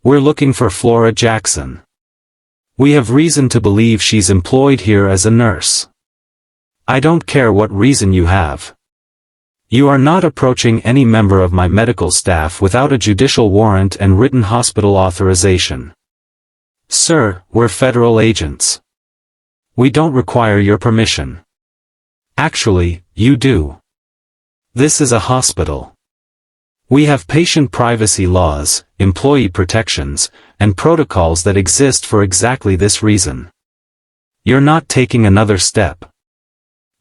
We're looking for Flora Jackson. We have reason to believe she's employed here as a nurse. I don't care what reason you have. You are not approaching any member of my medical staff without a judicial warrant and written hospital authorization. Sir, we're federal agents. We don't require your permission. Actually, you do. This is a hospital. We have patient privacy laws, employee protections, and protocols that exist for exactly this reason. You're not taking another step.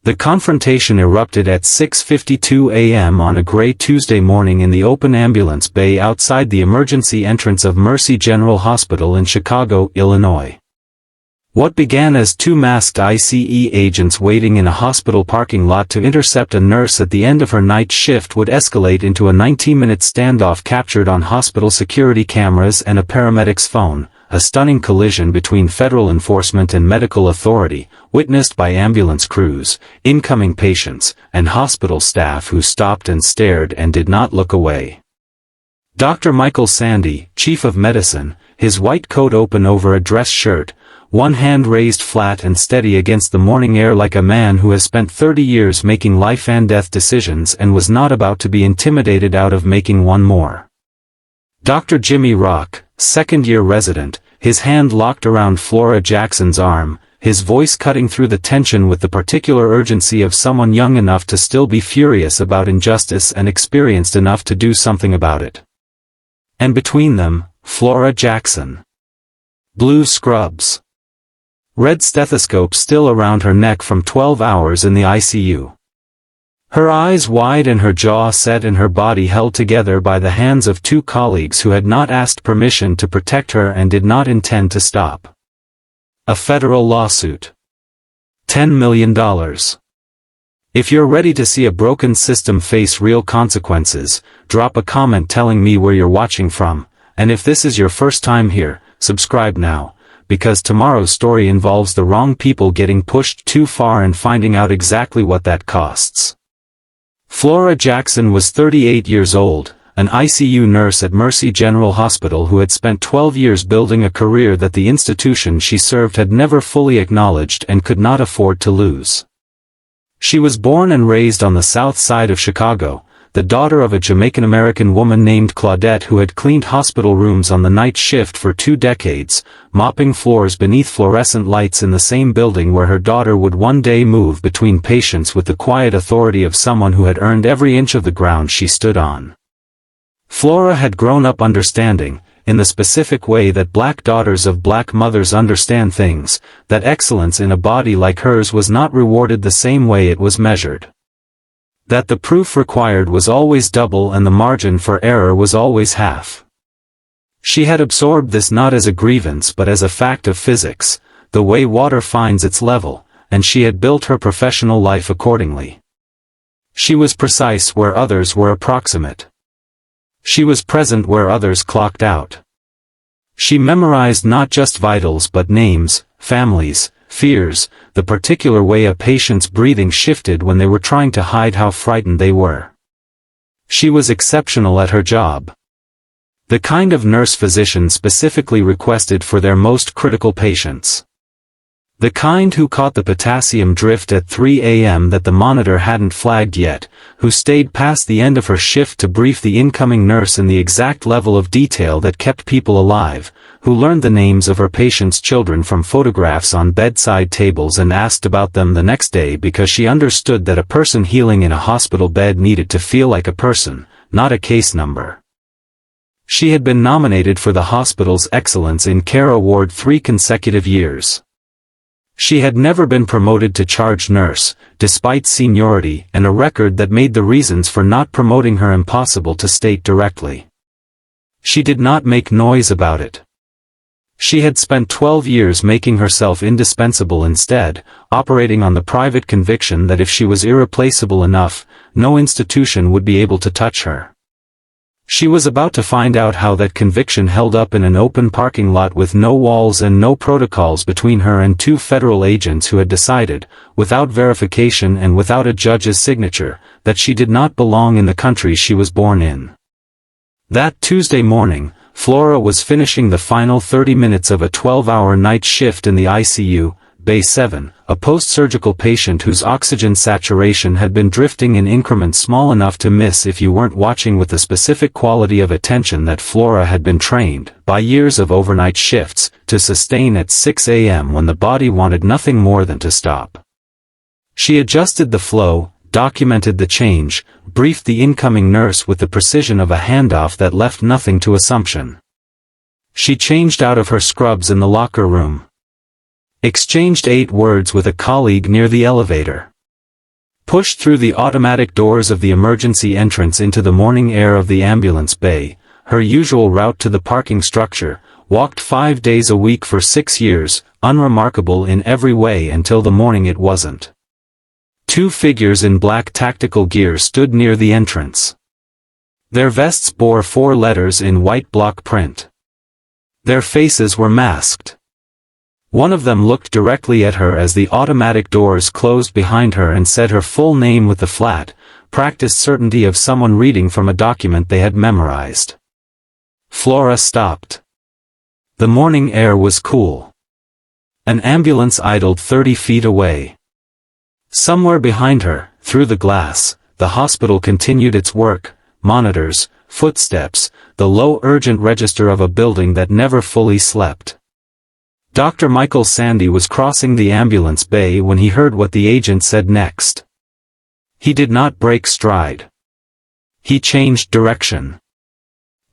The confrontation erupted at 6:52 a.m. on a gray Tuesday morning in the open ambulance bay outside the emergency entrance of Mercy General Hospital in Chicago, Illinois. What began as two masked ICE agents waiting in a hospital parking lot to intercept a nurse at the end of her night shift would escalate into a 19-minute standoff captured on hospital security cameras and a paramedic's phone, a stunning collision between federal enforcement and medical authority, witnessed by ambulance crews, incoming patients, and hospital staff who stopped and stared and did not look away. Dr. Michael Sandy, chief of medicine, his white coat open over a dress shirt, one hand raised flat and steady against the morning air like a man who has spent 30 years making life and death decisions and was not about to be intimidated out of making one more. Dr. Jimmy Rock, second-year resident, his hand locked around Flora Jackson's arm, his voice cutting through the tension with the particular urgency of someone young enough to still be furious about injustice and experienced enough to do something about it. And between them, Flora Jackson. Blue scrubs. Red stethoscope still around her neck from 12 hours in the ICU. Her eyes wide and her jaw set and her body held together by the hands of two colleagues who had not asked permission to protect her and did not intend to stop. A federal lawsuit. $10 million. If you're ready to see a broken system face real consequences, drop a comment telling me where you're watching from, and if this is your first time here, subscribe now. Because tomorrow's story involves the wrong people getting pushed too far and finding out exactly what that costs. Flora Jackson was 38 years old, an ICU nurse at Mercy General Hospital who had spent 12 years building a career that the institution she served had never fully acknowledged and could not afford to lose. She was born and raised on the south side of Chicago, the daughter of a Jamaican-American woman named Claudette who had cleaned hospital rooms on the night shift for 2 decades, mopping floors beneath fluorescent lights in the same building where her daughter would one day move between patients with the quiet authority of someone who had earned every inch of the ground she stood on. Flora had grown up understanding, in the specific way that black daughters of black mothers understand things, that excellence in a body like hers was not rewarded the same way it was measured. That the proof required was always double and the margin for error was always half. She had absorbed this not as a grievance but as a fact of physics, the way water finds its level, and she had built her professional life accordingly. She was precise where others were approximate. She was present where others clocked out. She memorized not just vitals but names, families, fears, the particular way a patient's breathing shifted when they were trying to hide how frightened they were. She was exceptional at her job. The kind of nurse physicians specifically requested for their most critical patients. The kind who caught the potassium drift at 3 a.m. that the monitor hadn't flagged yet, who stayed past the end of her shift to brief the incoming nurse in the exact level of detail that kept people alive, who learned the names of her patients' children from photographs on bedside tables and asked about them the next day because she understood that a person healing in a hospital bed needed to feel like a person, not a case number. She had been nominated for the hospital's Excellence in Care Award 3 consecutive years. She had never been promoted to charge nurse, despite seniority and a record that made the reasons for not promoting her impossible to state directly. She did not make noise about it. She had spent 12 years making herself indispensable instead, operating on the private conviction that if she was irreplaceable enough, no institution would be able to touch her. She was about to find out how that conviction held up in an open parking lot with no walls and no protocols between her and 2 federal agents who had decided, without verification and without a judge's signature, that she did not belong in the country she was born in. That Tuesday morning, Flora was finishing the final 30 minutes of a 12-hour night shift in the ICU, Bay 7, a post-surgical patient whose oxygen saturation had been drifting in increments small enough to miss if you weren't watching with the specific quality of attention that Flora had been trained, by years of overnight shifts, to sustain at 6 a.m. when the body wanted nothing more than to stop. She adjusted the flow, documented the change, briefed the incoming nurse with the precision of a handoff that left nothing to assumption. She changed out of her scrubs in the locker room. Exchanged 8 words with a colleague near the elevator. Pushed through the automatic doors of the emergency entrance into the morning air of the ambulance bay, her usual route to the parking structure, walked 5 days a week for 6 years, unremarkable in every way until the morning it wasn't. 2 figures in black tactical gear stood near the entrance. Their vests bore 4 letters in white block print. Their faces were masked. One of them looked directly at her as the automatic doors closed behind her and said her full name with the flat, practiced certainty of someone reading from a document they had memorized. Flora stopped. The morning air was cool. An ambulance idled 30 feet away. Somewhere behind her, through the glass, the hospital continued its work, monitors, footsteps, the low urgent register of a building that never fully slept. Dr. Michael Sandy was crossing the ambulance bay when he heard what the agent said next. He did not break stride. He changed direction.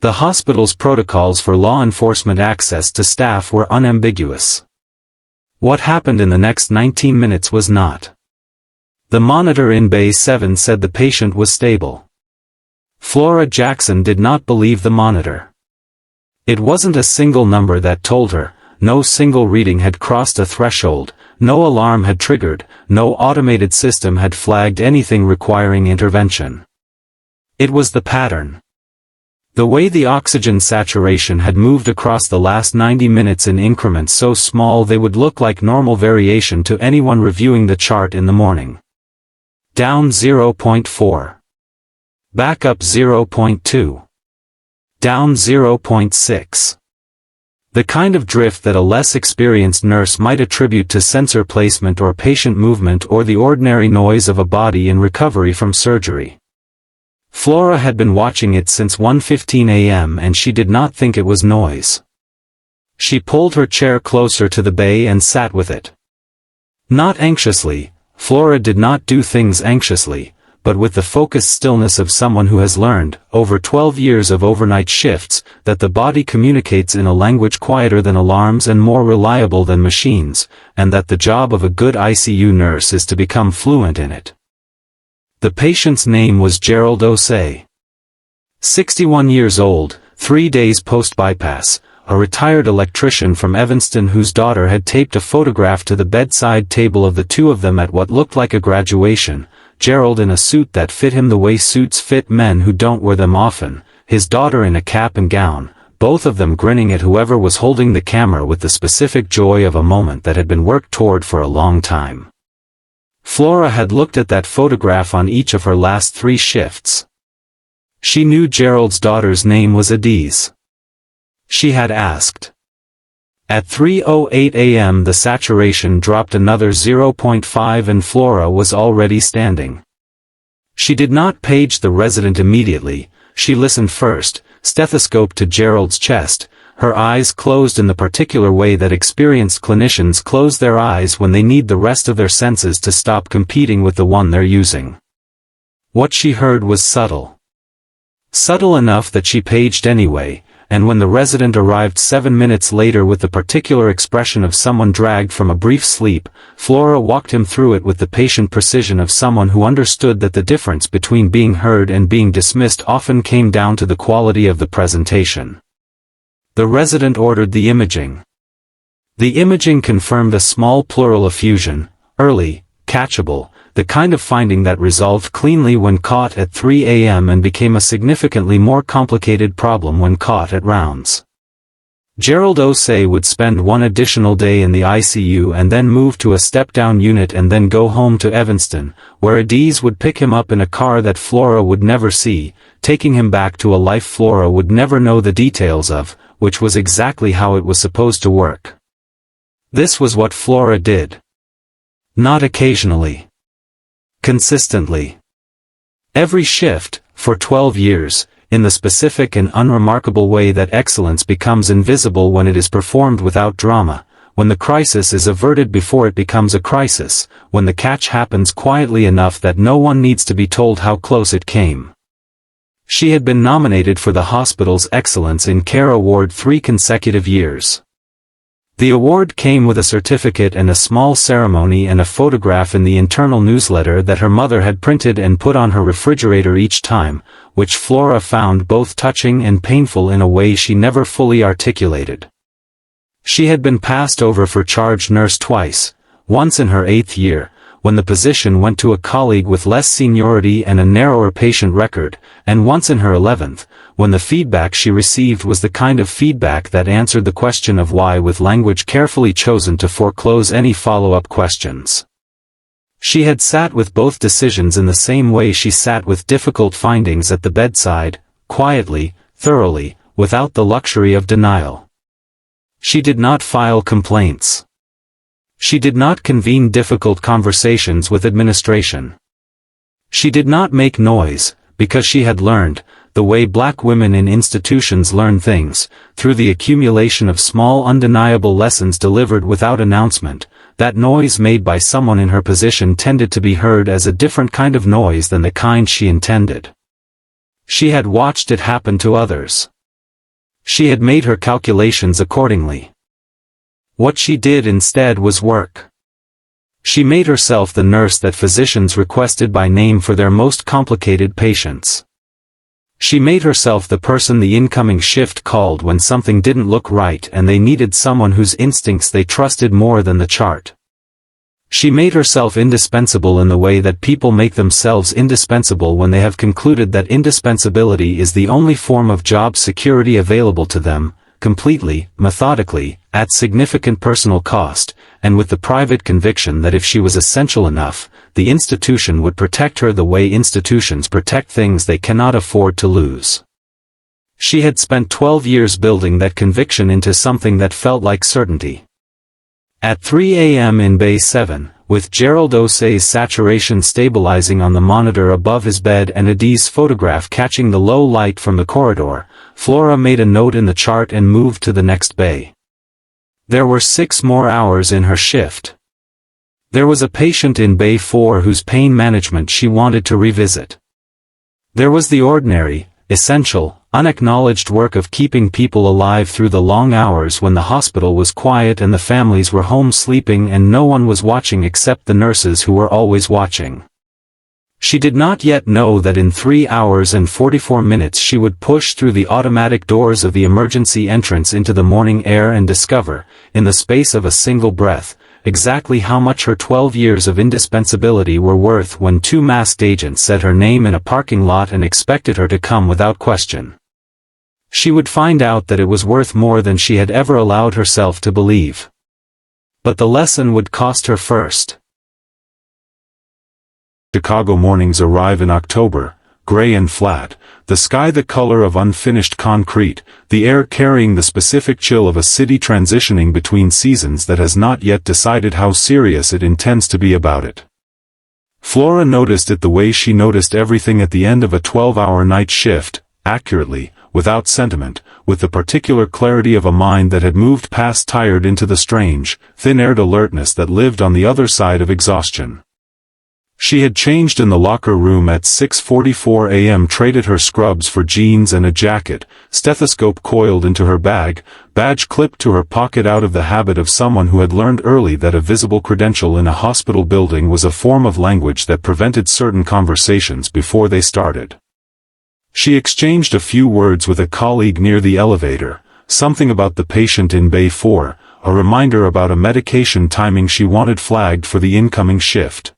The hospital's protocols for law enforcement access to staff were unambiguous. What happened in the next 19 minutes was not. The monitor in Bay 7 said the patient was stable. Flora Jackson did not believe the monitor. It wasn't a single number that told her. No single reading had crossed a threshold, no alarm had triggered, no automated system had flagged anything requiring intervention. It was the pattern. The way the oxygen saturation had moved across the last 90 minutes in increments so small they would look like normal variation to anyone reviewing the chart in the morning. Down 0.4. Back up 0.2. Down 0.6. The kind of drift that a less experienced nurse might attribute to sensor placement or patient movement or the ordinary noise of a body in recovery from surgery. Flora had been watching it since 1:15 a.m. and she did not think it was noise. She pulled her chair closer to the bay and sat with it. Not anxiously, Flora did not do things anxiously, but with the focused stillness of someone who has learned, over 12 years of overnight shifts, that the body communicates in a language quieter than alarms and more reliable than machines, and that the job of a good ICU nurse is to become fluent in it. The patient's name was Gerald Osei. 61 years old, 3 days post-bypass, a retired electrician from Evanston whose daughter had taped a photograph to the bedside table of the two of them at what looked like a graduation. Gerald in a suit that fit him the way suits fit men who don't wear them often, his daughter in a cap and gown, both of them grinning at whoever was holding the camera with the specific joy of a moment that had been worked toward for a long time. Flora had looked at that photograph on each of her last 3 shifts. She knew Gerald's daughter's name was Adiz. She had asked. At 3:08 a.m. the saturation dropped another 0.5 and Flora was already standing. She did not page the resident immediately, she listened first, stethoscope to Gerald's chest, her eyes closed in the particular way that experienced clinicians close their eyes when they need the rest of their senses to stop competing with the one they're using. What she heard was subtle. Subtle enough that she paged anyway, and when the resident arrived 7 minutes later with the particular expression of someone dragged from a brief sleep, Flora walked him through it with the patient precision of someone who understood that the difference between being heard and being dismissed often came down to the quality of the presentation. The resident ordered the imaging. The imaging confirmed a small pleural effusion, early, catchable, the kind of finding that resolved cleanly when caught at 3 a.m. and became a significantly more complicated problem when caught at rounds. Gerald Osei would spend one additional day in the ICU and then move to a step-down unit and then go home to Evanston, where Adiz would pick him up in a car that Flora would never see, taking him back to a life Flora would never know the details of, which was exactly how it was supposed to work. This was what Flora did. Not occasionally. Consistently. Every shift, for 12 years, in the specific and unremarkable way that excellence becomes invisible when it is performed without drama, when the crisis is averted before it becomes a crisis, when the catch happens quietly enough that no one needs to be told how close it came. She had been nominated for the hospital's Excellence in Care Award 3 consecutive years. The award came with a certificate and a small ceremony and a photograph in the internal newsletter that her mother had printed and put on her refrigerator each time, which Flora found both touching and painful in a way she never fully articulated. She had been passed over for charge nurse twice, once in her 8th year, when the position went to a colleague with less seniority and a narrower patient record, and once in her 11th, when the feedback she received was the kind of feedback that answered the question of why with language carefully chosen to foreclose any follow-up questions. She had sat with both decisions in the same way she sat with difficult findings at the bedside, quietly, thoroughly, without the luxury of denial. She did not file complaints. She did not convene difficult conversations with administration. She did not make noise, because she had learned, the way black women in institutions learn things, through the accumulation of small undeniable lessons delivered without announcement, that noise made by someone in her position tended to be heard as a different kind of noise than the kind she intended. She had watched it happen to others. She had made her calculations accordingly. What she did instead was work. She made herself the nurse that physicians requested by name for their most complicated patients. She made herself the person the incoming shift called when something didn't look right and they needed someone whose instincts they trusted more than the chart. She made herself indispensable in the way that people make themselves indispensable when they have concluded that indispensability is the only form of job security available to them, completely, methodically, at significant personal cost, and with the private conviction that if she was essential enough, the institution would protect her the way institutions protect things they cannot afford to lose. She had spent 12 years building that conviction into something that felt like certainty. At 3 a.m. in Bay 7, with Gerald Osei's saturation stabilizing on the monitor above his bed and Adiz's photograph catching the low light from the corridor, Flora made a note in the chart and moved to the next bay. There were 6 more hours in her shift. There was a patient in Bay 4 whose pain management she wanted to revisit. There was the ordinary, essential, unacknowledged work of keeping people alive through the long hours when the hospital was quiet and the families were home sleeping and no one was watching except the nurses who were always watching. She did not yet know that in 3 hours and 44 minutes she would push through the automatic doors of the emergency entrance into the morning air and discover, in the space of a single breath, exactly how much her 12 years of indispensability were worth when 2 masked agents said her name in a parking lot and expected her to come without question. She would find out that it was worth more than she had ever allowed herself to believe. But the lesson would cost her first. Chicago mornings arrive in October, gray and flat, the sky the color of unfinished concrete, the air carrying the specific chill of a city transitioning between seasons that has not yet decided how serious it intends to be about it. Flora noticed it the way she noticed everything at the end of a 12-hour night shift, accurately, without sentiment, with the particular clarity of a mind that had moved past tired into the strange, thin-aired alertness that lived on the other side of exhaustion. She had changed in the locker room at 6:44 a.m., traded her scrubs for jeans and a jacket, stethoscope coiled into her bag, badge clipped to her pocket, out of the habit of someone who had learned early that a visible credential in a hospital building was a form of language that prevented certain conversations before they started. She exchanged a few words with a colleague near the elevator, something about the patient in Bay 4, a reminder about a medication timing she wanted flagged for the incoming shift.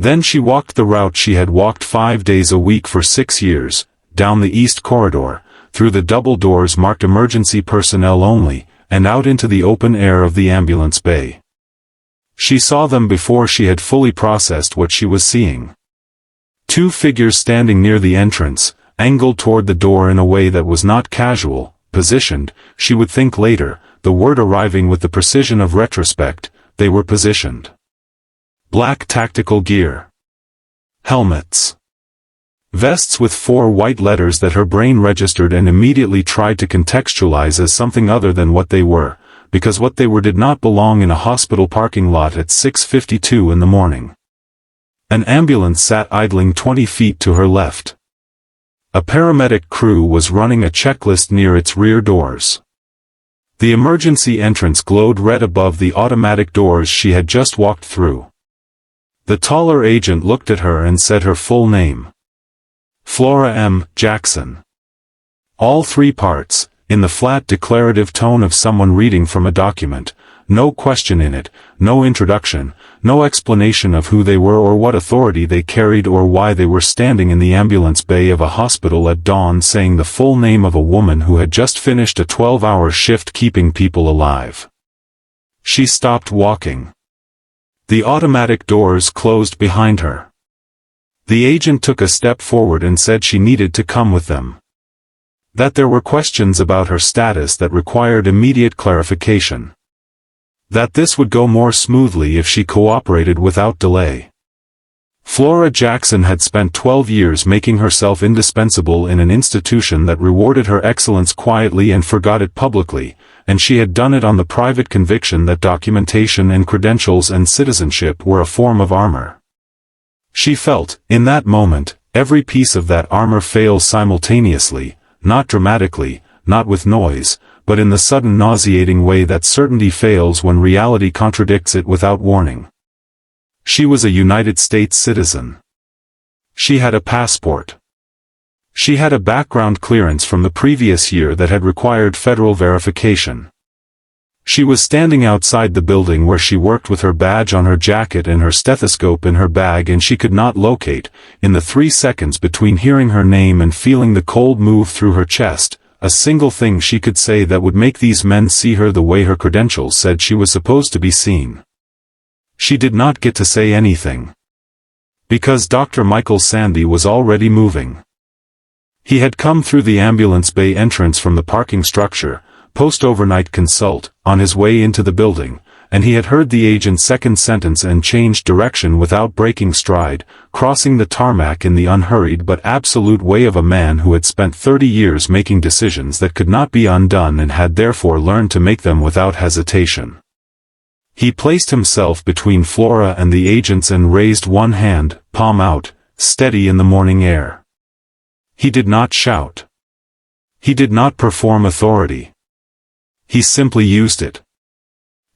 Then she walked the route she had walked 5 days a week for 6 years, down the East Corridor, through the double doors marked emergency personnel only, and out into the open air of the ambulance bay. She saw them before she had fully processed what she was seeing. Two figures standing near the entrance, angled toward the door in a way that was not casual, positioned, she would think later, the word arriving with the precision of retrospect, they were positioned. Black tactical gear. Helmets. Vests with 4 white letters that her brain registered and immediately tried to contextualize as something other than what they were, because what they were did not belong in a hospital parking lot at 6:52 in the morning. An ambulance sat idling 20 feet to her left. A paramedic crew was running a checklist near its rear doors. The emergency entrance glowed red above the automatic doors she had just walked through. The taller agent looked at her and said her full name. Flora M. Jackson. All 3 parts, in the flat declarative tone of someone reading from a document, no question in it, no introduction, no explanation of who they were or what authority they carried or why they were standing in the ambulance bay of a hospital at dawn saying the full name of a woman who had just finished a 12-hour shift keeping people alive. She stopped walking. The automatic doors closed behind her. The agent took a step forward and said she needed to come with them. That there were questions about her status that required immediate clarification. That this would go more smoothly if she cooperated without delay. Flora Jackson had spent 12 years making herself indispensable in an institution that rewarded her excellence quietly and forgot it publicly, and she had done it on the private conviction that documentation and credentials and citizenship were a form of armor. She felt, in that moment, every piece of that armor fail simultaneously, not dramatically, not with noise, but in the sudden nauseating way that certainty fails when reality contradicts it without warning. She was a United States citizen. She had a passport. She had a background clearance from the previous year that had required federal verification. She was standing outside the building where she worked with her badge on her jacket and her stethoscope in her bag, and she could not locate, in the 3 seconds between hearing her name and feeling the cold move through her chest, a single thing she could say that would make these men see her the way her credentials said she was supposed to be seen. She did not get to say anything. Because Dr. Michael Sandy was already moving. He had come through the ambulance bay entrance from the parking structure, post-overnight consult, on his way into the building, and he had heard the agent's second sentence and changed direction without breaking stride, crossing the tarmac in the unhurried but absolute way of a man who had spent 30 years making decisions that could not be undone and had therefore learned to make them without hesitation. He placed himself between Flora and the agents and raised one hand, palm out, steady in the morning air. He did not shout. He did not perform authority. He simply used it.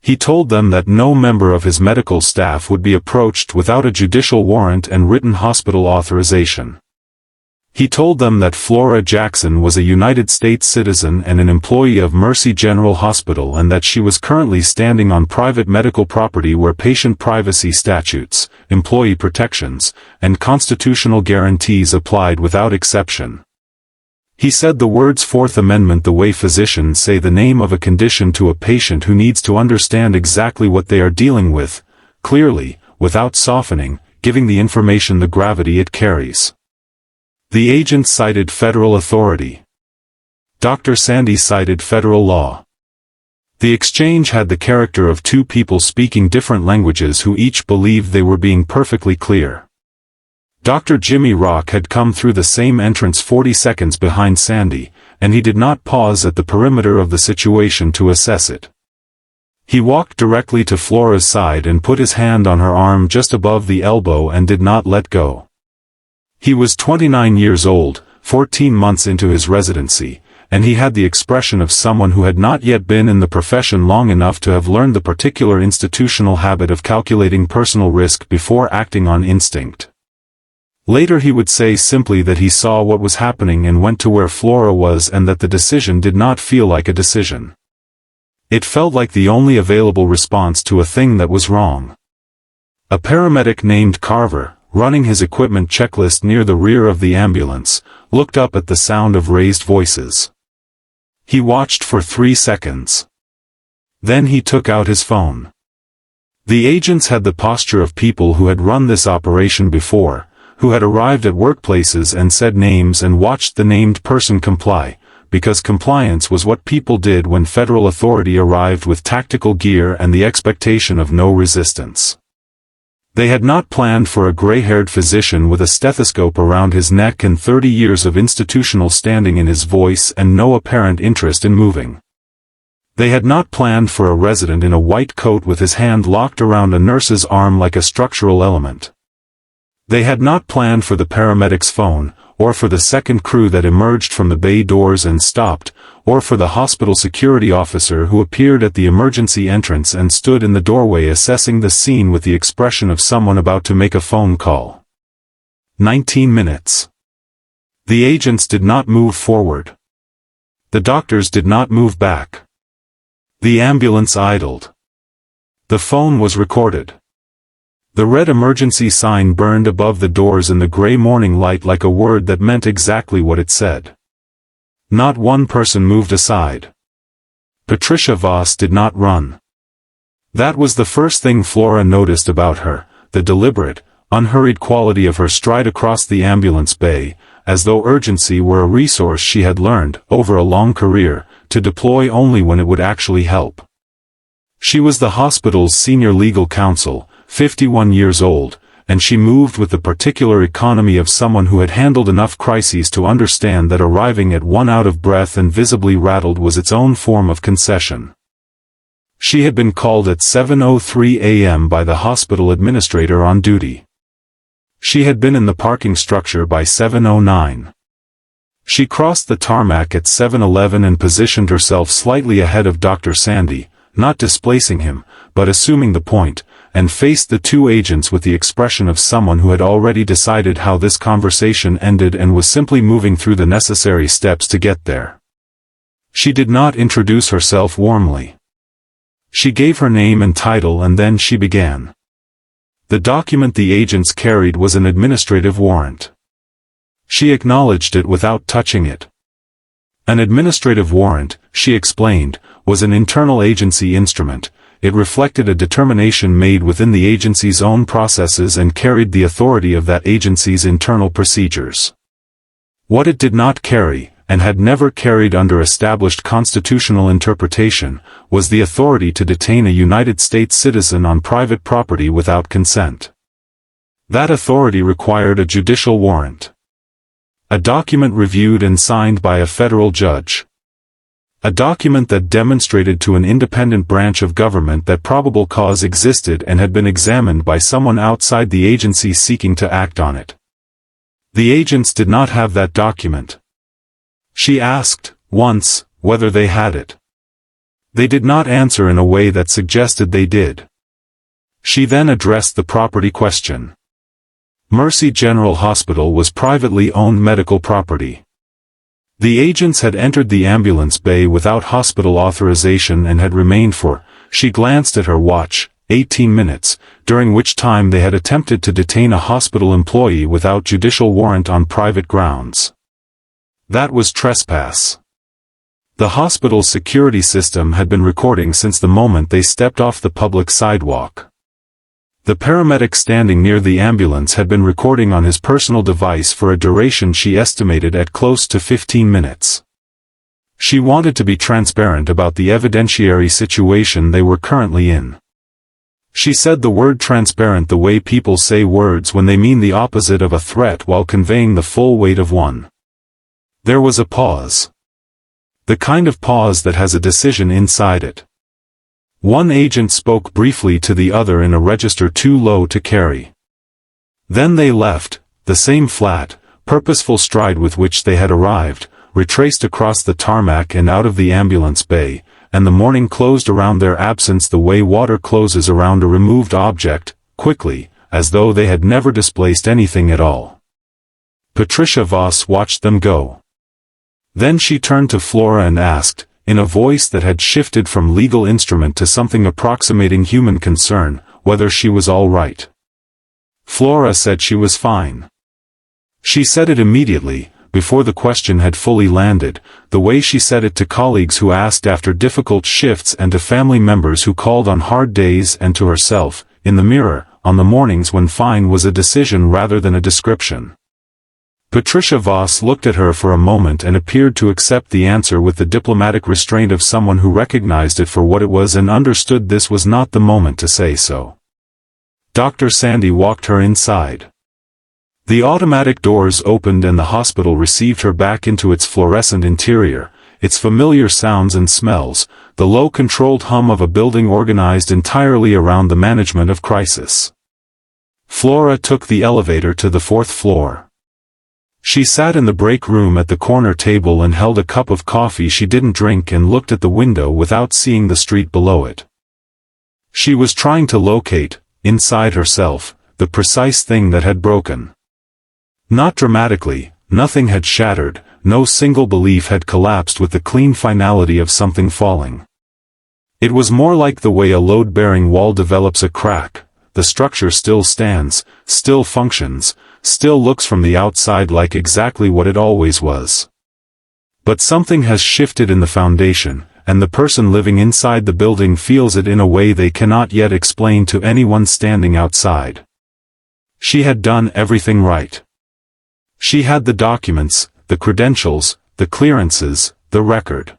He told them that no member of his medical staff would be approached without a judicial warrant and written hospital authorization. He told them that Flora Jackson was a United States citizen and an employee of Mercy General Hospital, and that she was currently standing on private medical property where patient privacy statutes, employee protections, and constitutional guarantees applied without exception. He said the words Fourth Amendment the way physicians say the name of a condition to a patient who needs to understand exactly what they are dealing with, clearly, without softening, giving the information the gravity it carries. The agent cited federal authority. Dr. Sandy cited federal law. The exchange had the character of two people speaking different languages who each believed they were being perfectly clear. Dr. Jimmy Rock had come through the same entrance 40 seconds behind Sandy, and he did not pause at the perimeter of the situation to assess it. He walked directly to Flora's side and put his hand on her arm just above the elbow and did not let go. He was 29 years old, 14 months into his residency, and he had the expression of someone who had not yet been in the profession long enough to have learned the particular institutional habit of calculating personal risk before acting on instinct. Later he would say simply that he saw what was happening and went to where Flora was, and that the decision did not feel like a decision. It felt like the only available response to a thing that was wrong. A paramedic named Carver, running his equipment checklist near the rear of the ambulance, looked up at the sound of raised voices. He watched for 3 seconds. Then he took out his phone. The agents had the posture of people who had run this operation before, who had arrived at workplaces and said names and watched the named person comply, because compliance was what people did when federal authority arrived with tactical gear and the expectation of no resistance. They had not planned for a gray-haired physician with a stethoscope around his neck and 30 years of institutional standing in his voice and no apparent interest in moving. They had not planned for a resident in a white coat with his hand locked around a nurse's arm like a structural element. They had not planned for the paramedic's phone, or for the second crew that emerged from the bay doors and stopped, or for the hospital security officer who appeared at the emergency entrance and stood in the doorway assessing the scene with the expression of someone about to make a phone call. 19 minutes. The agents did not move forward. The doctors did not move back. The ambulance idled. The phone was recorded. The red emergency sign burned above the doors in the gray morning light like a word that meant exactly what it said. Not one person moved aside. Patricia Voss did not run. That was the first thing Flora noticed about her, the deliberate, unhurried quality of her stride across the ambulance bay, as though urgency were a resource she had learned, over a long career, to deploy only when it would actually help. She was the hospital's senior legal counsel, 51 years old, and she moved with the particular economy of someone who had handled enough crises to understand that arriving at one out of breath and visibly rattled was its own form of concession. She had been called at 7:03 a.m. by the hospital administrator on duty. She had been in the parking structure by 7:09. She crossed the tarmac at 7:11 and positioned herself slightly ahead of Dr. Sandy, not displacing him, but assuming the point, and faced the two agents with the expression of someone who had already decided how this conversation ended and was simply moving through the necessary steps to get there. She did not introduce herself warmly. She gave her name and title and then she began. The document the agents carried was an administrative warrant. She acknowledged it without touching it. An administrative warrant, she explained, was an internal agency instrument. It reflected a determination made within the agency's own processes and carried the authority of that agency's internal procedures. What it did not carry, and had never carried under established constitutional interpretation, was the authority to detain a United States citizen on private property without consent. That authority required a judicial warrant. A document reviewed and signed by a federal judge. A document that demonstrated to an independent branch of government that probable cause existed and had been examined by someone outside the agency seeking to act on it. The agents did not have that document. She asked, once, whether they had it. They did not answer in a way that suggested they did. She then addressed the property question. Mercy General Hospital was privately owned medical property. The agents had entered the ambulance bay without hospital authorization and had remained for, she glanced at her watch, 18 minutes, during which time they had attempted to detain a hospital employee without judicial warrant on private grounds. That was trespass. The hospital's security system had been recording since the moment they stepped off the public sidewalk. The paramedic standing near the ambulance had been recording on his personal device for a duration she estimated at close to 15 minutes. She wanted to be transparent about the evidentiary situation they were currently in. She said the word transparent the way people say words when they mean the opposite of a threat while conveying the full weight of one. There was a pause. The kind of pause that has a decision inside it. One agent spoke briefly to the other in a register too low to carry. Then they left, the same flat, purposeful stride with which they had arrived, retraced across the tarmac and out of the ambulance bay, and the morning closed around their absence the way water closes around a removed object, quickly, as though they had never displaced anything at all. Patricia Voss watched them go. Then she turned to Flora and asked, in a voice that had shifted from legal instrument to something approximating human concern, whether she was all right. Flora said she was fine. She said it immediately, before the question had fully landed, the way she said it to colleagues who asked after difficult shifts and to family members who called on hard days and to herself, in the mirror, on the mornings when fine was a decision rather than a description. Patricia Voss looked at her for a moment and appeared to accept the answer with the diplomatic restraint of someone who recognized it for what it was and understood this was not the moment to say so. Dr. Sandy walked her inside. The automatic doors opened and the hospital received her back into its fluorescent interior, its familiar sounds and smells, the low controlled hum of a building organized entirely around the management of crisis. Flora took the elevator to the 4th floor. She sat in the break room at the corner table and held a cup of coffee she didn't drink and looked at the window without seeing the street below it. She was trying to locate, inside herself, the precise thing that had broken. Not dramatically, nothing had shattered, no single belief had collapsed with the clean finality of something falling. It was more like the way a load-bearing wall develops a crack. The structure still stands, still functions, still looks from the outside like exactly what it always was. But something has shifted in the foundation, and the person living inside the building feels it in a way they cannot yet explain to anyone standing outside. She had done everything right. She had the documents, the credentials, the clearances, the record.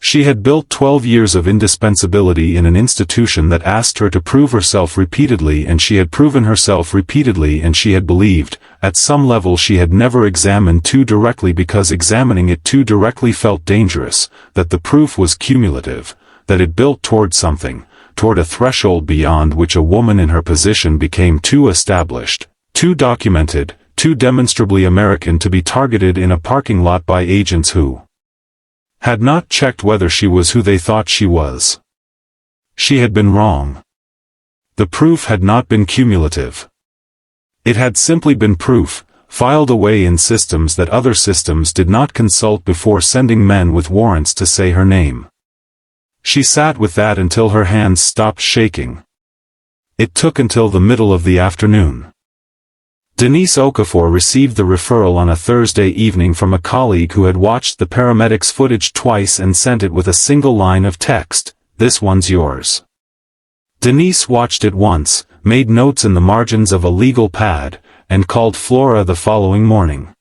She had built 12 years of indispensability in an institution that asked her to prove herself repeatedly, and she had proven herself repeatedly, and she had believed, at some level she had never examined too directly because examining it too directly felt dangerous, that the proof was cumulative, that it built toward something, toward a threshold beyond which a woman in her position became too established, too documented, too demonstrably American to be targeted in a parking lot by agents who had not checked whether she was who they thought she was. She had been wrong. The proof had not been cumulative. It had simply been proof, filed away in systems that other systems did not consult before sending men with warrants to say her name. She sat with that until her hands stopped shaking. It took until the middle of the afternoon. Denise Okafor received the referral on a Thursday evening from a colleague who had watched the paramedics' footage twice and sent it with a single line of text, "This one's yours." Denise watched it once, made notes in the margins of a legal pad, and called Flora the following morning.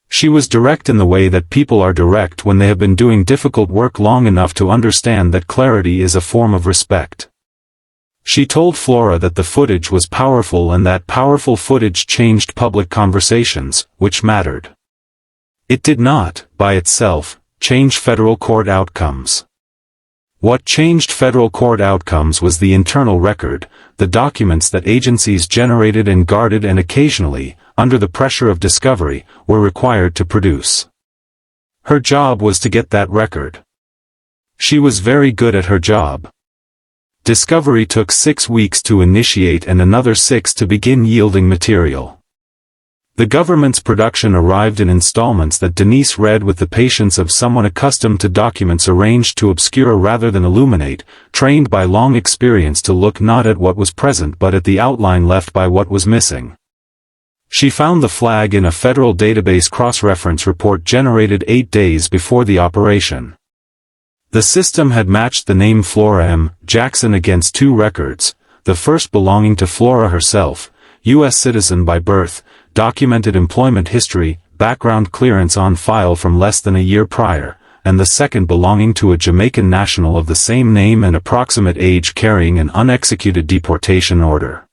She was direct in the way that people are direct when they have been doing difficult work long enough to understand that clarity is a form of respect. She told Flora that the footage was powerful and that powerful footage changed public conversations, which mattered. It did not, by itself, change federal court outcomes. What changed federal court outcomes was the internal record, the documents that agencies generated and guarded and occasionally, under the pressure of discovery, were required to produce. Her job was to get that record. She was very good at her job. Discovery took 6 weeks to initiate and another 6 to begin yielding material. The government's production arrived in installments that Denise read with the patience of someone accustomed to documents arranged to obscure rather than illuminate, trained by long experience to look not at what was present but at the outline left by what was missing. She found the flag in a federal database cross-reference report generated 8 days before the operation. The system had matched the name Flora M. Jackson against 2 records, the first belonging to Flora herself, U.S. citizen by birth, documented employment history, background clearance on file from less than a year prior, and the second belonging to a Jamaican national of the same name and approximate age carrying an unexecuted deportation order.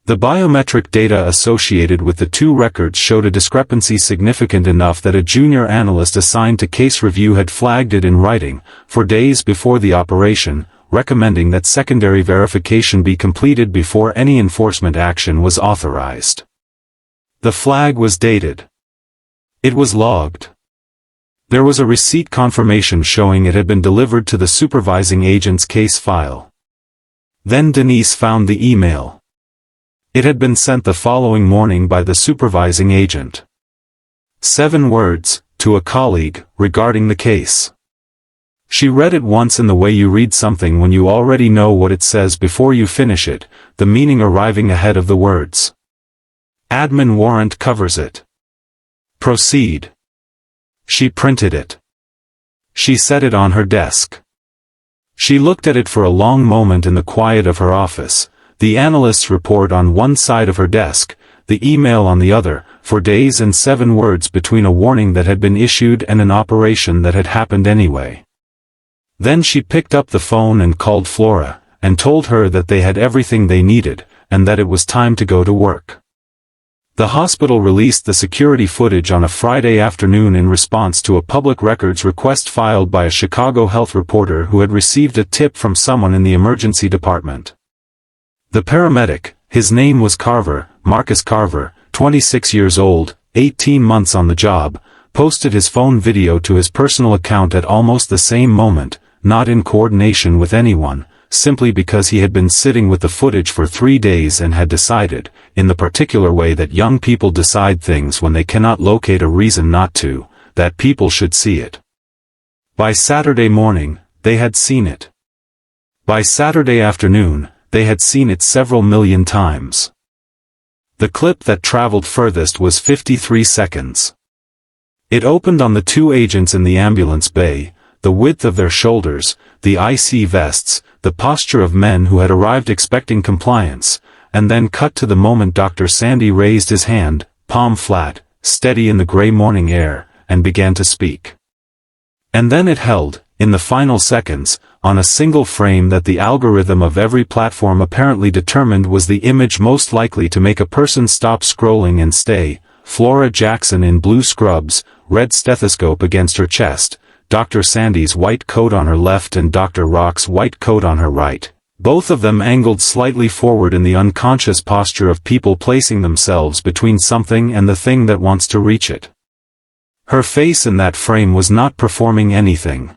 The biometric data associated with the 2 records showed a discrepancy significant enough that a junior analyst assigned to case review had flagged it in writing, for days before the operation, recommending that secondary verification be completed before any enforcement action was authorized. The flag was dated. It was logged. There was a receipt confirmation showing it had been delivered to the supervising agent's case file. Then Denise found the email. It had been sent the following morning by the supervising agent. 7 words, to a colleague, regarding the case. She read it once in the way you read something when you already know what it says before you finish it, the meaning arriving ahead of the words. Admin warrant covers it. Proceed. She printed it. She set it on her desk. She looked at it for a long moment in the quiet of her office, the analyst's report on one side of her desk, the email on the other, for days and 7 words between a warning that had been issued and an operation that had happened anyway. Then she picked up the phone and called Flora, and told her that they had everything they needed, and that it was time to go to work. The hospital released the security footage on a Friday afternoon in response to a public records request filed by a Chicago health reporter who had received a tip from someone in the emergency department. The paramedic, his name was Carver, Marcus Carver, 26 years old, 18 months on the job, posted his phone video to his personal account at almost the same moment, not in coordination with anyone, simply because he had been sitting with the footage for 3 days and had decided, in the particular way that young people decide things when they cannot locate a reason not to, that people should see it. By Saturday morning, they had seen it. By Saturday afternoon, they had seen it several million times. The clip that traveled furthest was 53 seconds. It opened on the 2 agents in the ambulance bay, the width of their shoulders, the IC vests, the posture of men who had arrived expecting compliance, and then cut to the moment Dr. Sandy raised his hand, palm flat, steady in the gray morning air, and began to speak. And then it held, in the final seconds, on a single frame that the algorithm of every platform apparently determined was the image most likely to make a person stop scrolling and stay, Flora Jackson in blue scrubs, red stethoscope against her chest, Dr. Sandy's white coat on her left and Dr. Rock's white coat on her right, both of them angled slightly forward in the unconscious posture of people placing themselves between something and the thing that wants to reach it. Her face in that frame was not performing anything.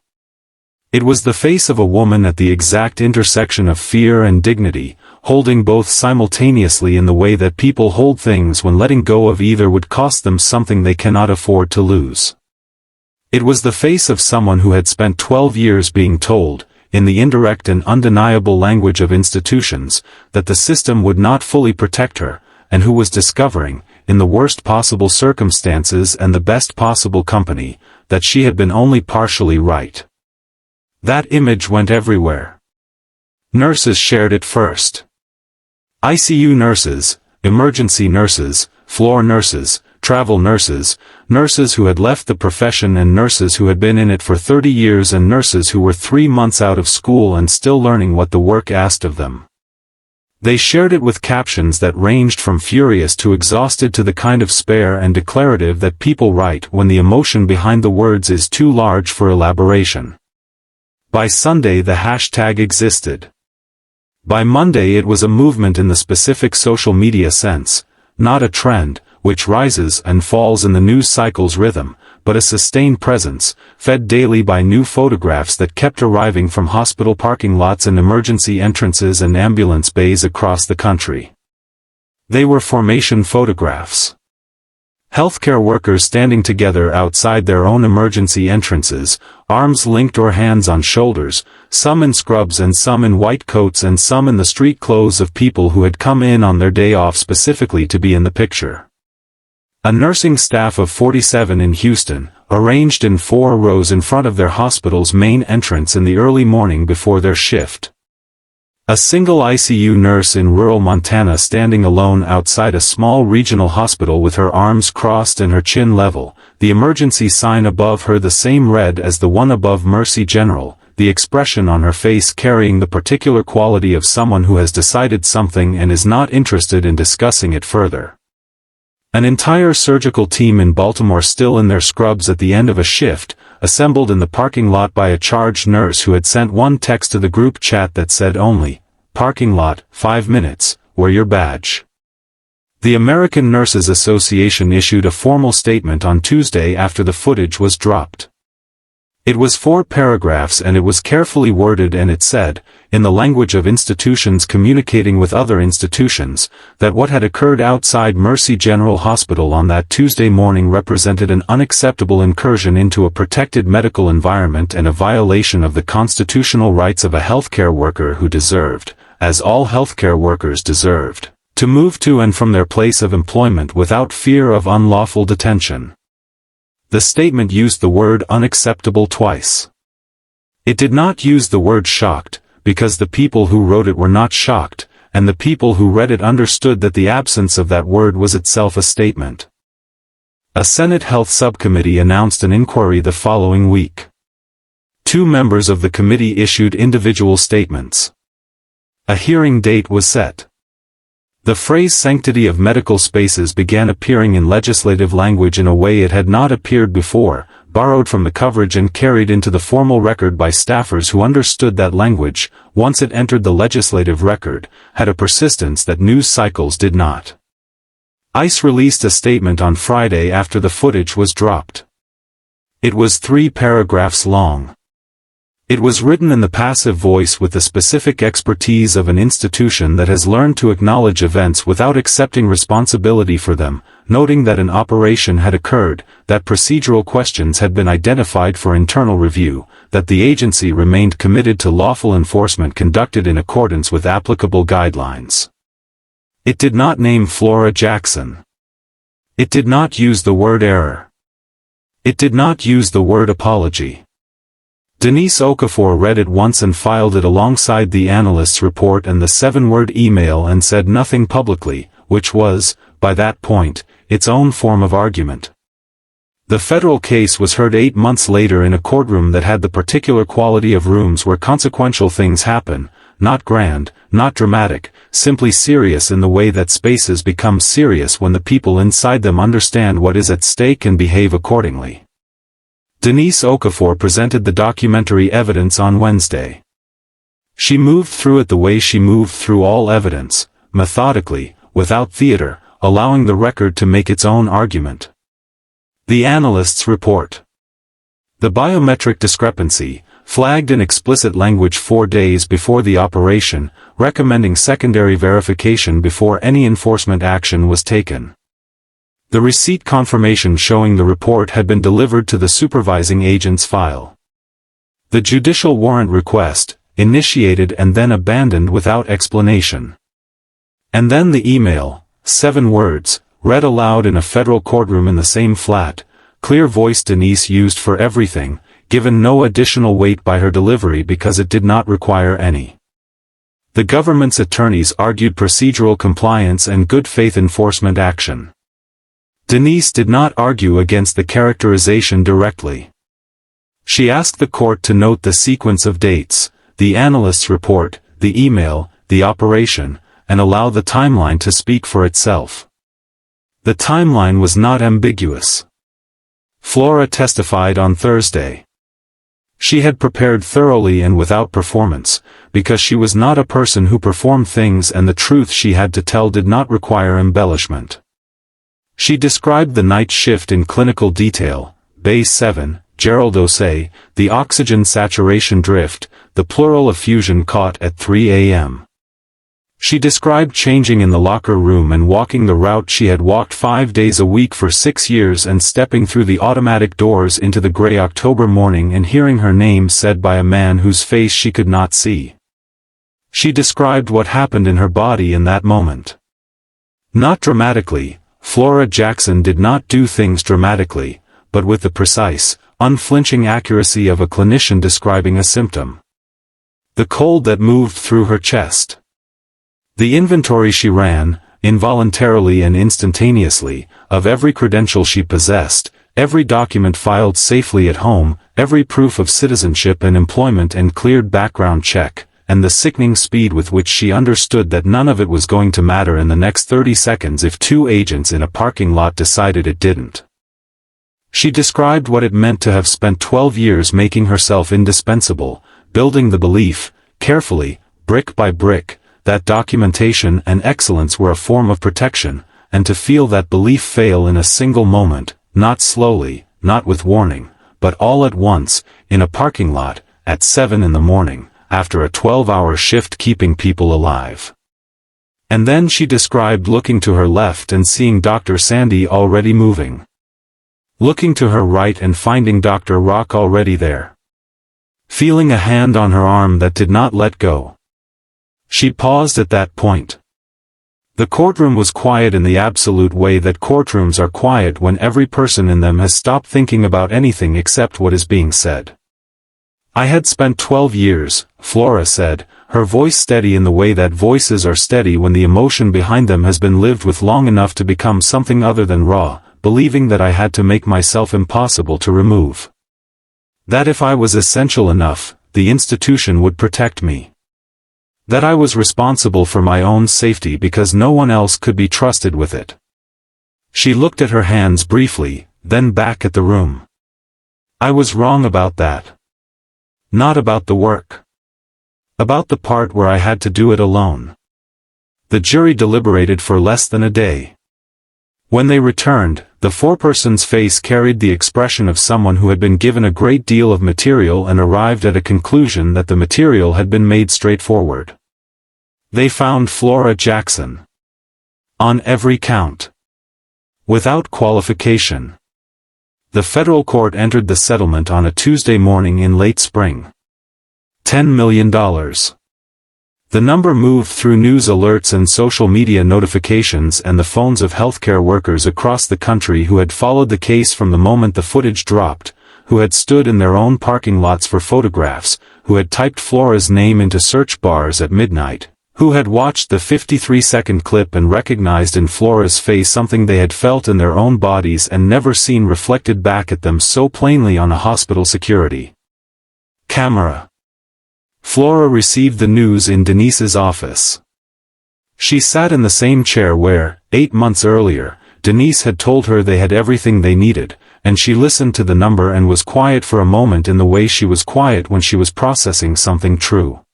It was the face of a woman at the exact intersection of fear and dignity, holding both simultaneously in the way that people hold things when letting go of either would cost them something they cannot afford to lose. It was the face of someone who had spent 12 years being told, in the indirect and undeniable language of institutions, that the system would not fully protect her, and who was discovering, in the worst possible circumstances and the best possible company, that she had been only partially right. That image went everywhere. Nurses shared it first. ICU nurses, emergency nurses, floor nurses, travel nurses, nurses who had left the profession and nurses who had been in it for 30 years and nurses who were 3 months out of school and still learning what the work asked of them. They shared it with captions that ranged from furious to exhausted to the kind of spare and declarative that people write when the emotion behind the words is too large for elaboration. By Sunday the hashtag existed. By Monday it was a movement in the specific social media sense, not a trend, which rises and falls in the news cycle's rhythm, but a sustained presence, fed daily by new photographs that kept arriving from hospital parking lots and emergency entrances and ambulance bays across the country. They were formation photographs. Healthcare workers standing together outside their own emergency entrances, arms linked or hands on shoulders, some in scrubs and some in white coats and some in the street clothes of people who had come in on their day off specifically to be in the picture. A nursing staff of 47 in Houston, arranged in 4 rows in front of their hospital's main entrance in the early morning before their shift. A single ICU nurse in rural Montana standing alone outside a small regional hospital with her arms crossed and her chin level, the emergency sign above her the same red as the one above Mercy General, the expression on her face carrying the particular quality of someone who has decided something and is not interested in discussing it further. An entire surgical team in Baltimore still in their scrubs at the end of a shift, assembled in the parking lot by a charged nurse who had sent one text to the group chat that said only, "Parking lot, 5 minutes, wear your badge." The American Nurses Association issued a formal statement on Tuesday after the footage was dropped. It was 4 paragraphs and it was carefully worded, and it said, in the language of institutions communicating with other institutions, that what had occurred outside Mercy General Hospital on that Tuesday morning represented an unacceptable incursion into a protected medical environment and a violation of the constitutional rights of a healthcare worker who deserved, as all healthcare workers deserved, to move to and from their place of employment without fear of unlawful detention. The statement used the word unacceptable twice. It did not use the word shocked, because the people who wrote it were not shocked, and the people who read it understood that the absence of that word was itself a statement. A Senate Health Subcommittee announced an inquiry the following week. 2 members of the committee issued individual statements. A hearing date was set. The phrase sanctity of medical spaces began appearing in legislative language in a way it had not appeared before, borrowed from the coverage and carried into the formal record by staffers who understood that language, once it entered the legislative record, had a persistence that news cycles did not. ICE released a statement on Friday after the footage was dropped. It was 3 paragraphs long. It was written in the passive voice with the specific expertise of an institution that has learned to acknowledge events without accepting responsibility for them, noting that an operation had occurred, that procedural questions had been identified for internal review, that the agency remained committed to lawful enforcement conducted in accordance with applicable guidelines. It did not name Flora Jackson. It did not use the word error. It did not use the word apology. Denise Okafor read it once and filed it alongside the analyst's report and the 7-word email and said nothing publicly, which was, by that point, its own form of argument. The federal case was heard 8 months later in a courtroom that had the particular quality of rooms where consequential things happen, not grand, not dramatic, simply serious in the way that spaces become serious when the people inside them understand what is at stake and behave accordingly. Denise Okafor presented the documentary evidence on Wednesday. She moved through it the way she moved through all evidence, methodically, without theater, allowing the record to make its own argument. The analyst's report. The biometric discrepancy, flagged in explicit language 4 days before the operation, recommending secondary verification before any enforcement action was taken. The receipt confirmation showing the report had been delivered to the supervising agent's file. The judicial warrant request, initiated and then abandoned without explanation. And then the email, 7 words, read aloud in a federal courtroom in the same flat, clear voice Denise used for everything, given no additional weight by her delivery because it did not require any. The government's attorneys argued procedural compliance and good faith enforcement action. Denise did not argue against the characterization directly. She asked the court to note the sequence of dates, the analyst's report, the email, the operation, and allow the timeline to speak for itself. The timeline was not ambiguous. Flora testified on Thursday. She had prepared thoroughly and without performance, because she was not a person who performed things and the truth she had to tell did not require embellishment. She described the night shift in clinical detail, Bay 7, Gerald Osei, the oxygen saturation drift, the pleural effusion caught at 3 a.m. She described changing in the locker room and walking the route she had walked 5 days a week for 6 years and stepping through the automatic doors into the gray October morning and hearing her name said by a man whose face she could not see. She described what happened in her body in that moment. Not dramatically, Flora Jackson did not do things dramatically, but with the precise, unflinching accuracy of a clinician describing a symptom. The cold that moved through her chest. The inventory she ran, involuntarily and instantaneously, of every credential she possessed, every document filed safely at home, every proof of citizenship and employment and cleared background check, and the sickening speed with which she understood that none of it was going to matter in the next 30 seconds if 2 agents in a parking lot decided it didn't. She described what it meant to have spent 12 years making herself indispensable, building the belief, carefully, brick by brick, that documentation and excellence were a form of protection, and to feel that belief fail in a single moment, not slowly, not with warning, but all at once, in a parking lot, at 7 in the morning, after a 12-hour shift keeping people alive. And then she described looking to her left and seeing Dr. Sandy already moving. Looking to her right and finding Dr. Rock already there. Feeling a hand on her arm that did not let go. She paused at that point. The courtroom was quiet in the absolute way that courtrooms are quiet when every person in them has stopped thinking about anything except what is being said. "I had spent 12 years, Flora said, her voice steady in the way that voices are steady when the emotion behind them has been lived with long enough to become something other than raw, believing that I had to make myself impossible to remove. That if I was essential enough, the institution would protect me. That I was responsible for my own safety because no one else could be trusted with it." She looked at her hands briefly, then back at the room. "I was wrong about that. Not about the work. About the part where I had to do it alone." The jury deliberated for less than a day. When they returned, the foreperson's face carried the expression of someone who had been given a great deal of material and arrived at a conclusion that the material had been made straightforward. They found Flora Jackson. On every count. Without qualification. The federal court entered the settlement on a Tuesday morning in late spring. $10 million. The number moved through news alerts and social media notifications and the phones of healthcare workers across the country who had followed the case from the moment the footage dropped, who had stood in their own parking lots for photographs, who had typed Flora's name into search bars at midnight, who had watched the 53-second clip and recognized in Flora's face something they had felt in their own bodies and never seen reflected back at them so plainly on a hospital security camera. Flora received the news in Denise's office. She sat in the same chair where, 8 months earlier, Denise had told her they had everything they needed, and she listened to the number and was quiet for a moment in the way she was quiet when she was processing something true.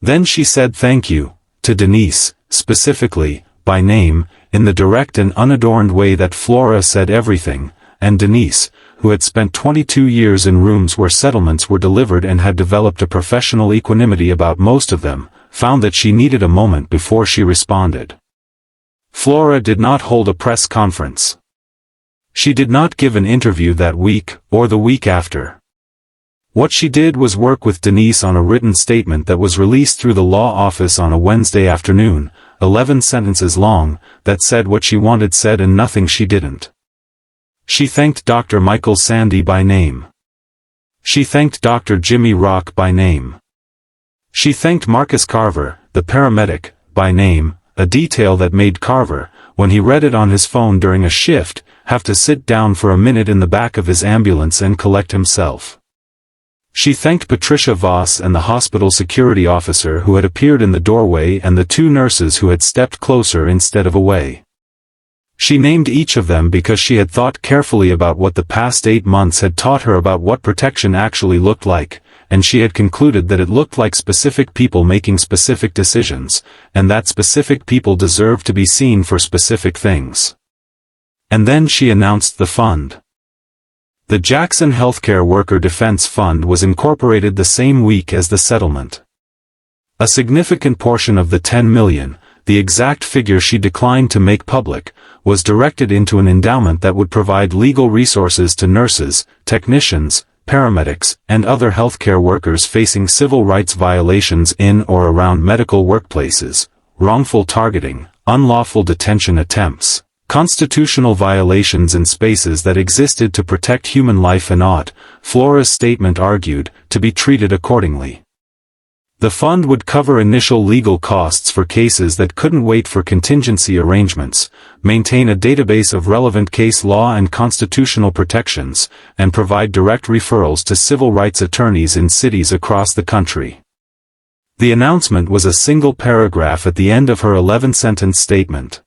Then she said thank you, to Denise, specifically, by name, in the direct and unadorned way that Flora said everything, and Denise, who had spent 22 years in rooms where settlements were delivered and had developed a professional equanimity about most of them, found that she needed a moment before she responded. Flora did not hold a press conference. She did not give an interview that week, or the week after. What she did was work with Denise on a written statement that was released through the law office on a Wednesday afternoon, 11 sentences long, that said what she wanted said and nothing she didn't. She thanked Dr. Michael Sandy by name. She thanked Dr. Jimmy Rock by name. She thanked Marcus Carver, the paramedic, by name, a detail that made Carver, when he read it on his phone during a shift, have to sit down for a minute in the back of his ambulance and collect himself. She thanked Patricia Voss and the hospital security officer who had appeared in the doorway and the 2 nurses who had stepped closer instead of away. She named each of them because she had thought carefully about what the past 8 months had taught her about what protection actually looked like, and she had concluded that it looked like specific people making specific decisions, and that specific people deserved to be seen for specific things. And then she announced the fund. The Jackson Healthcare Worker Defense Fund was incorporated the same week as the settlement. A significant portion of the $10 million, the exact figure she declined to make public, was directed into an endowment that would provide legal resources to nurses, technicians, paramedics, and other healthcare workers facing civil rights violations in or around medical workplaces, wrongful targeting, unlawful detention attempts, constitutional violations in spaces that existed to protect human life and ought, Flora's statement argued, to be treated accordingly. The fund would cover initial legal costs for cases that couldn't wait for contingency arrangements, maintain a database of relevant case law and constitutional protections, and provide direct referrals to civil rights attorneys in cities across the country. The announcement was a single paragraph at the end of her 11-sentence statement.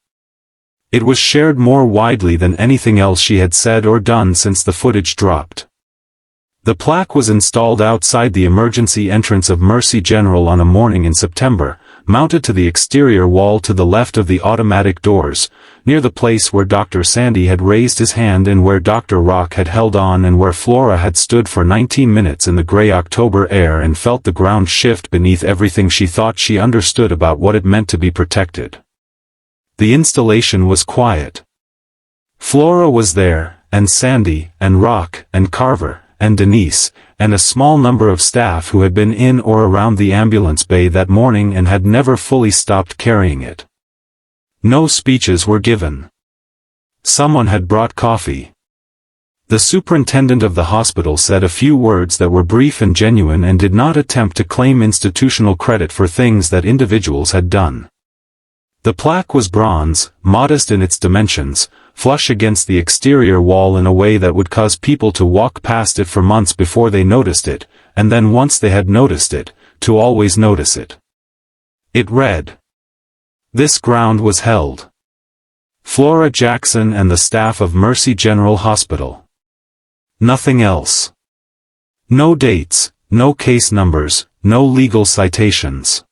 It was shared more widely than anything else she had said or done since the footage dropped. The plaque was installed outside the emergency entrance of Mercy General on a morning in September, mounted to the exterior wall to the left of the automatic doors, near the place where Dr. Sandy had raised his hand and where Dr. Rock had held on and where Flora had stood for 19 minutes in the gray October air and felt the ground shift beneath everything she thought she understood about what it meant to be protected. The installation was quiet. Flora was there, and Sandy, and Rock, and Carver, and Denise, and a small number of staff who had been in or around the ambulance bay that morning and had never fully stopped carrying it. No speeches were given. Someone had brought coffee. The superintendent of the hospital said a few words that were brief and genuine and did not attempt to claim institutional credit for things that individuals had done. The plaque was bronze, modest in its dimensions, flush against the exterior wall in a way that would cause people to walk past it for months before they noticed it, and then once they had noticed it, to always notice it. It read, "This ground was held. Flora Jackson and the staff of Mercy General Hospital. Nothing else. No dates, no case numbers, no legal citations.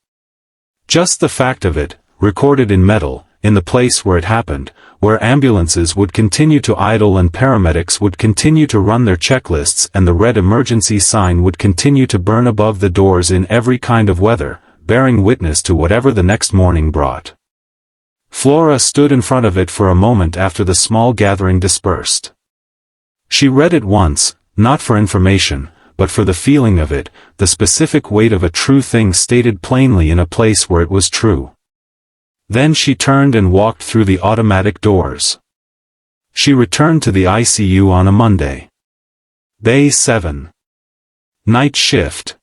Just the fact of it, recorded in metal, in the place where it happened, where ambulances would continue to idle and paramedics would continue to run their checklists and the red emergency sign would continue to burn above the doors in every kind of weather, bearing witness to whatever the next morning brought." Flora stood in front of it for a moment after the small gathering dispersed. She read it once, not for information, but for the feeling of it, the specific weight of a true thing stated plainly in a place where it was true. Then she turned and walked through the automatic doors. She returned to the ICU on a Monday. Day 7. Night shift.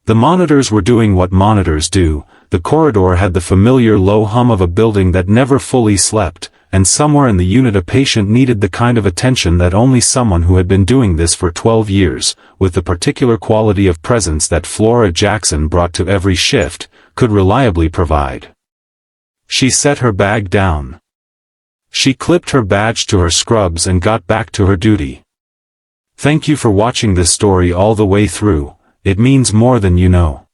The monitors were doing what monitors do. The corridor had the familiar low hum of a building that never fully slept, and somewhere in the unit a patient needed the kind of attention that only someone who had been doing this for 12 years, with the particular quality of presence that Flora Jackson brought to every shift, could reliably provide. She set her bag down. She clipped her badge to her scrubs and got back to her duty. Thank you for watching this story all the way through. It means more than you know.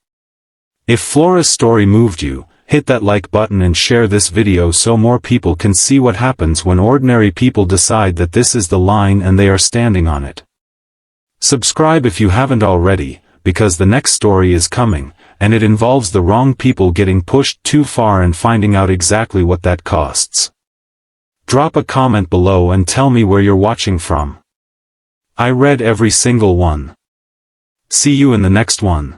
If Flora's story moved you, hit that like button and share this video so more people can see what happens when ordinary people decide that this is the line and they are standing on it. Subscribe if you haven't already, because the next story is coming, and it involves the wrong people getting pushed too far and finding out exactly what that costs. Drop a comment below and tell me where you're watching from. I read every single one. See you in the next one.